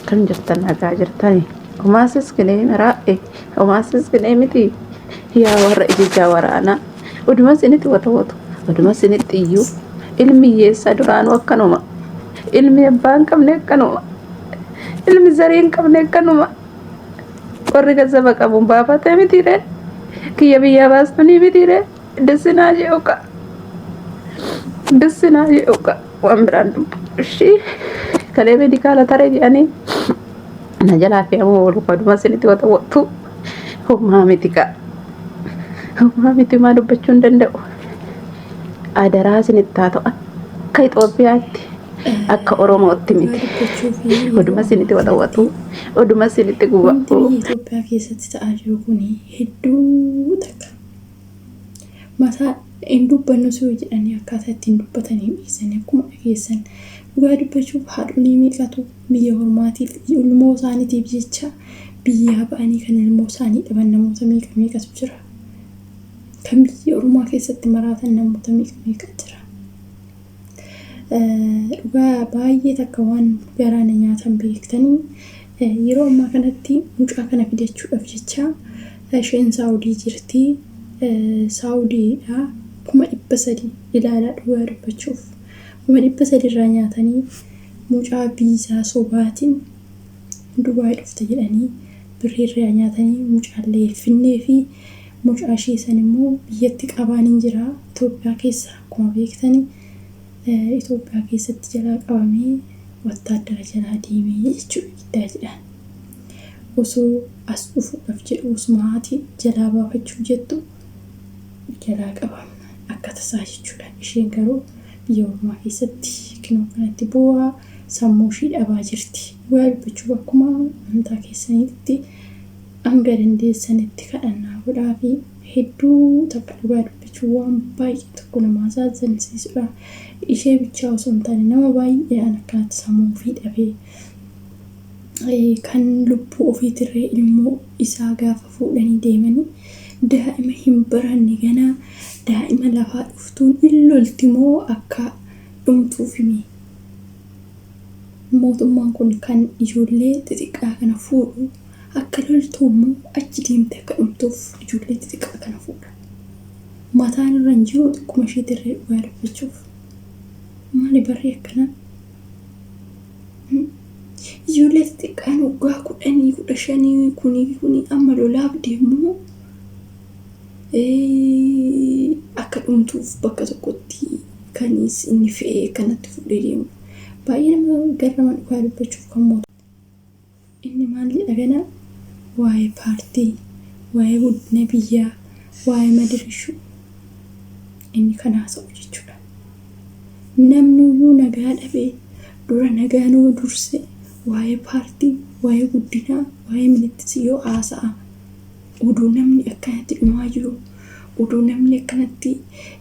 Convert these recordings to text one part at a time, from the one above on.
kan jirtan nagaa jirtani homaasis kinee maraa'e homaasis kinee miti yaa warra ijijaa waraanaa oduma isinitti watawatu oduma isinitti iyyuu ilmi hiyyeessaa duraanuu akkanuma ilmi abbaa hin qabne akkanuma ilmi zarii hin qabne akkanuma warri gazzaba qabuun baafatee mitiire kiyya biyyaa baastanii mitiire dissinaa je'uqa waan biraan dubbu ishii kalee meedikaala taree jedhanii na jalaa fe'amuu wal oduma isinitti watawattu homaa miti kaa homaa miti maa dubbachuu hin danda'u adaraa isinitti haa ta'u akka Itoophiyaatti akka Oromootti miti oduma isinitti watawatu oduma isinitti guba'u Itoophiyaa keessatti ta'aa jiru kun hedduu takka mataa hin dubbannu soo jedhanii akkaataa ittiin dubbatanii dhiisanii akkuma dhageessan dhugaa dubbachuuf haadholii meeqatu biyya hormaatiif ilmoo isaaniitiif jecha biyyaa ba'anii kan ilmoo isaanii dhaban namoota meeqatu jira kan biyya Oromoo keessatti maraatan namoota meeqa jira dhugaa baay'ee takka waan garaana nyaatan beektanii yeroo ammaa kanatti mucaa kana fidachuudhaaf jecha isheen Saawudii jirti Saawudiidha 300,000 ilaalaa dhugaa dubbachuuf 300,000 irraa nyaatanii mucaa biizaa sobaatiin Dubaay dhufte jedhanii birriirraa nyaatanii mucaallee finnee fi mucaa ishee san immoo biyyatti qabanii jira Itoophiyaa keessa akkuma beektanii Itoophiyaa keessatti jalaa qabamee wattaaddara jalaa deemee jechuudha giddaa jedhan osoo as dhufuudhaaf jedhu osuma haati jalaa baafachuu jettu jalaa qabama akka tasaa jechuudha isheen garuu biyya Oromoo keessatti kinoo kanatti bu'aa sammuu ishee dhabaa jirti waa dubbachuu akkuma amantaa keessanitti hanga dandeessanitti kadhannaa godhaa fi hedduu takka dhugaa dubbachuu waan baay'ee tokko nama asaazansiisudha ishee bichaa osoo hin taane nama baay'een akkanatti sammuu ofii dhabee kan lubbuu ofiitirree ilmoo isaa gaafa fuudhanii deemanii daa'ima hin baranne ganaa daa'ima lafaa dhuftuun illolti moo akka dhumtuuf himi mootummaan kun kan ijoollee xixiqqaa kana fuudhu akka loltuu immoo achi deemte akka dhumtuuf ijoollee xixiqqaa kana fuudha mataan irra hin jiru xiqquma isheetirree dhugaa dubbachuuf maali barree akkana ijoollee xixiqqaan waggaa 10 15 kuni amma lolaaf deemu akka dhumtuuf bakka tokkotti kan inni fe'ee kanatti fuudhee deemu baay'ee nama garrama dhugaa dubbachuuf kan mootu inni maalli dhagana waa'ee paartii waa'ee guddina biyyaa waa'ee madirishuu inni kan haasa'u jechuudha namnuyyuu nagaa dhabee dura nagaanuu durse waa'ee paartii waa'ee guddinaa waa'ee ministii yoo haasa'a oduu namni akkanatti dhumaa jiru oduu namni akkanatti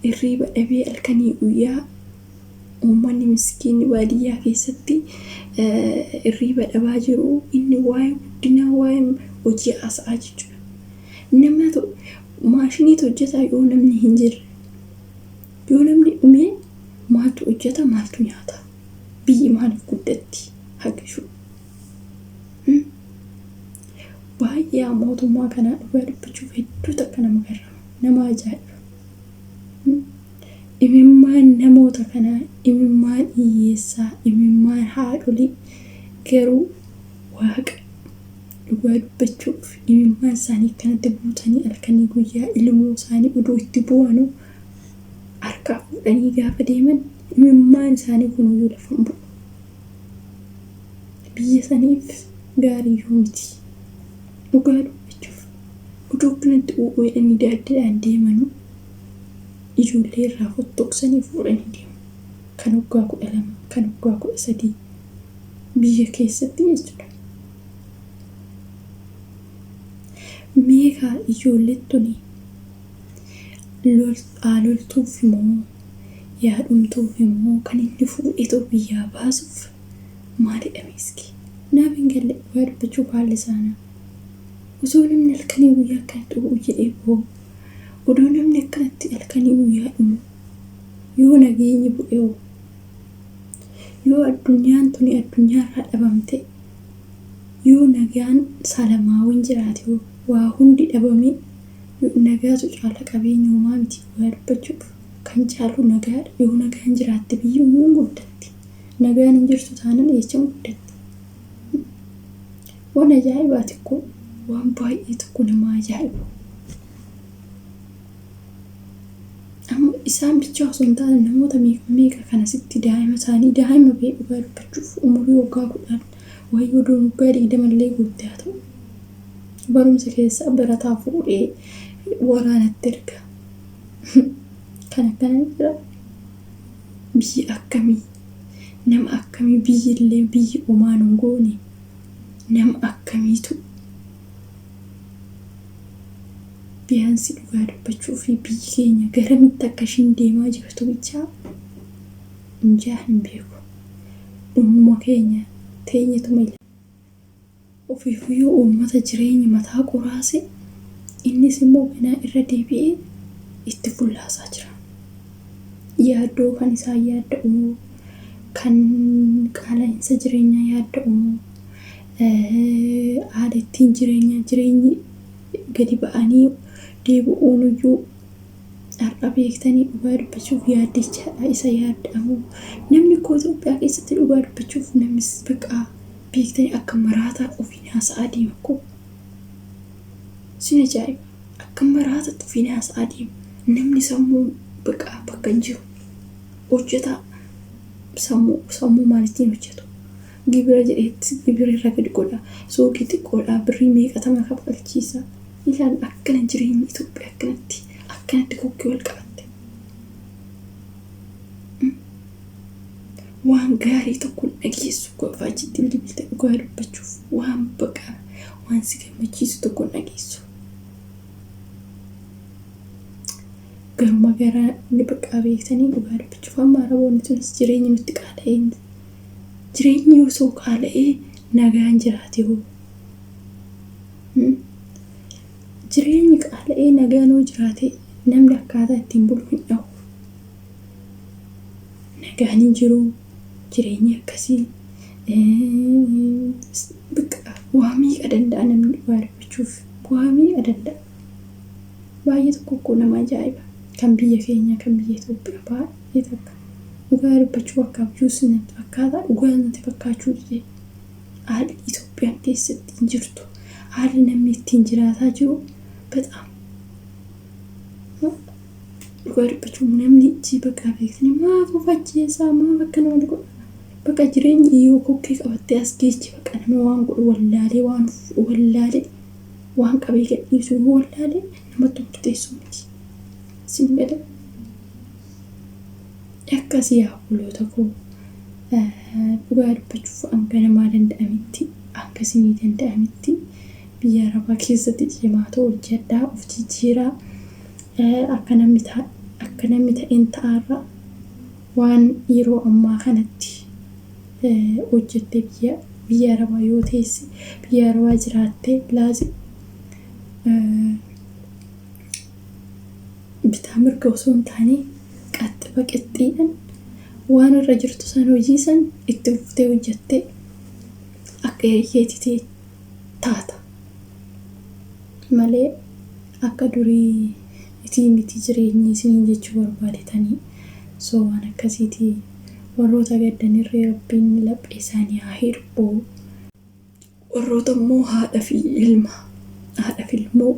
irriiba dhabee halkanii guyyaa uummanni miskiinni baadiyyaa keessatti irriiba dhabaa jiru inni waa'ee guddinaa waa'ee hojii haasa'aa jechuudha nama maashiniitu hojjetaa yoo namni hin jirre yoo namni dhumee maaltu hojjeta maaltu nyaata biyyi maaliif guddatti haqishu baay'ee mootummaa kanaa dhugaa dubbachuuf hedduu takka nama garrama nama ajaa'iba imimmaan namoota kanaa imimmaan hiyyeessaa imimmaan haadholii garuu waaqa dhugaa dubbachuuf imimmaan isaanii kanatti buutanii halkanii guyyaa ilmoo isaanii oduu itti bu'anu harkaa fuudhanii gaafa deeman imimmaan isaanii kunuyyuu lafa hin bu'u biyya saniif gaarii yoo miti dhugaa dubbachuuf oduu kanatti uwwedhanii daaddeedhaan deemanu ijoollee irraa fottoqsanii fuudhanii deemu kan waggaa 12 kan waggaa 13 biyya keessatti jechuudha meeqa ijoollettuni loltuuf immoo yaadumtuuf immoo kan inni fuudhetu biyyaa baasuuf maalidha miski naaf hin galle dhugaa dubbachuuf haalli isaanii osoo namni halkanii guyyaa akkanatti dhufu jedhee boo odoo namni akkanatti halkanii guyyaa dhumu yoo nageenyi bu'ee yoo addunyaan tuni addunyaarraa dhabamte yoo nagaan salamaawwan jiraate waa hundi dhabame nagaatu caala qabeenya uumaa miti waa dubbachuuf kan caalu nagaadha yoo nagaan jiraatte biyyuun guddatti nagaan hin jirtu taanaan eechan guddatti waan ajaa'ibaati kun waan baay'ee tokko nama ajaa'ibu amma isaan bicha osoo hin taane namoota meeqa kana sitti daa'ima isaanii daa'ima bee dhugaa dubbachuuf umurii waggaa 10 wayyoo waggaa 20 illee guuttee haa ta'u barumsa keessa barataa fuudhee waraanatti erga kan akkana jira biyyi akkamii nama akkamii biyyillee biyyi uumaan hin goone nama akkamiitu biyaansi dhugaa dubbachuu fi biyyi keenya garamitti akka ishiin deemaa jirtu bichaa injaa hin beeku dhumma keenya teenyetu mila ofiifuyyuu uummata jireenya mataa qoraase innis immoo ganaa irra deebi'ee itti fullaasaa jira yaaddoo kan isaa yaadda'u kan qaala'insa jireenyaa yaadda'u aadettiin jireenyi gadi ba'anii deebi'uun iyyuu har'a beektanii dhugaa dubbachuuf yaaddechaadha isa yaadda'amu namni koo Itoophiyaa keessatti dhugaa dubbachuuf namnis biqaa beektanii akka maraataa ofiin haasa'aa deema koo sin ajaa'iba akka maraataatti ofiin haasa'aa deema namni sammuu biqaa bakka hin jiru hojjetaa sammuu maalittiin hojjetu gibira jedheetti gibira irra gadi godha suuqii xiqqoodhaa birrii meeqatama kaffalchiisa ilaan akkana jireenyi Itoophiyaa akkanatti kokkee wal qabatte waan gaarii tokko dhageessu qofaa jitti bilbilte dhugaa dubbachuuf waan baqaa waan si gammachiisu tokko dhageessu garuma garaa ni baqaa beektanii dhugaa dubbachuuf amma araboonni tunis jireenyi nutti qaala'ee jireenyi osoo qaala'ee nagaan jiraate hoo jireenyi qaala'ee nagaan hoo jiraate namni akkaataa ittiin bulu hin dhabu nagaan hin jiru jireenyi akkasii waa miiqa danda'a namni dhugaa dubbachuuf waa miiqa danda'a baay'ee tokko nama ajaa'iba kan biyya keenya kan biyya Itoophiyaa baay'ee takka dhugaa dubbachuu akka abjuus natti akkaataa dhugaa natti fakkaachuu dide haalli Itoophiyaan keessatti hin jirtu haalli namni ittiin jiraataa jiru በጣም dhugaa dubbachuu namni ijji baqaa beektanii maafu facceessaa maa bakka nama godha bakka jireenyi yoo kokkee qabattee as geechi bakka nama waan godhu wallaalee waan qabee gadhiisu wallaalee namatti murteessuu miti sin gada akkasii yaa buloota koo dhugaa dubbachuuf hanga namaa danda'amitti hanga sinii danda'amitti biyya arabaa keessatti cimaa ta'u hojjedhaa of jijjiiraa akka namni ta'een ta'arra waan yeroo ammaa kanatti hojjettee biyya arabaa yoo teesse biyya arabaa jiraattee laazi bitaa mirga osoo hin taane qaxxiidhaan waan irra jirtu san hojii san itti fuftee hojjettee akka keetii taata malee akka durii itti miti jireenyi isin jechuu barbaadetanii soo waan akkasiitii warroota gaddanirree rabbiin laphee isaanii haa hir'u warroota immoo haadha fi ilmoo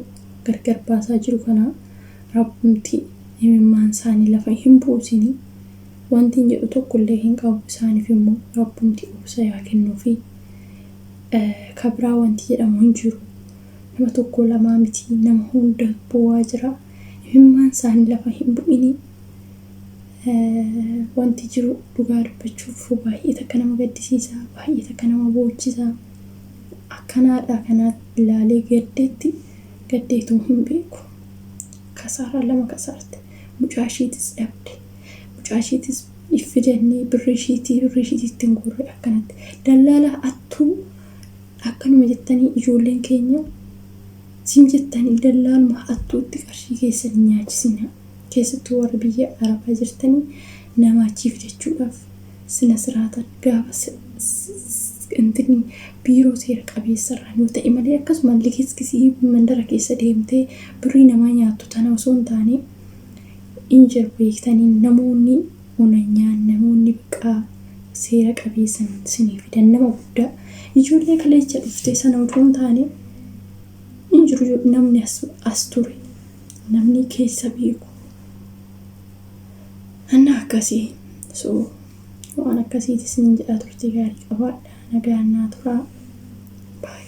gargar baasaa jiru kana rabbumti imimmaan isaanii lafa hin buusinii wanti jedhu tokkollee hin qabu isaaniif immoo rabbumti obsa yaa kennuufi kabraa wanti jedhamu hin jiru nama tokko lamaa miti nama hunda bu'aa jira imimmaan isaanii lafa hin bu'inii wanti jiru dhugaa dubbachuuf baay'ee takka nama gaddisiisa baay'ee takka nama boochisa akkanaadha kanaa ilaalee gaddeetu hin beeku kasaara lama kasaarte mucaashiitis dhabde mucaashiitis iffidannee birrishiitii ittiin gurre akkanatti dallaala attuu akkanuma jettanii ijoolleen keenya sim jettanii dallaaluma attuutti qarshii keessan nyaachisina keessattuu warra biyya arabaa jirtanii namaachiif jechuudhaaf sina siraatan gaafa intini biiroo seera qabeessarraan yoo ta'e malee akkasuma likiskisii mandara keessa deemtee birrii namaa nyaattu tana osoo hin taane injir beektanii namoonni onanyaan namoonni biqaa seera qabeessan sinii fidan nama guddaa ijoollee kaleecha dhuftee sana osoo hin taane injiru namni as ture namni keessa beeku anna akkasii so waan akkasiitis nin jedhaa turte gaarii qabaadha nagaan naa turaa. Bye.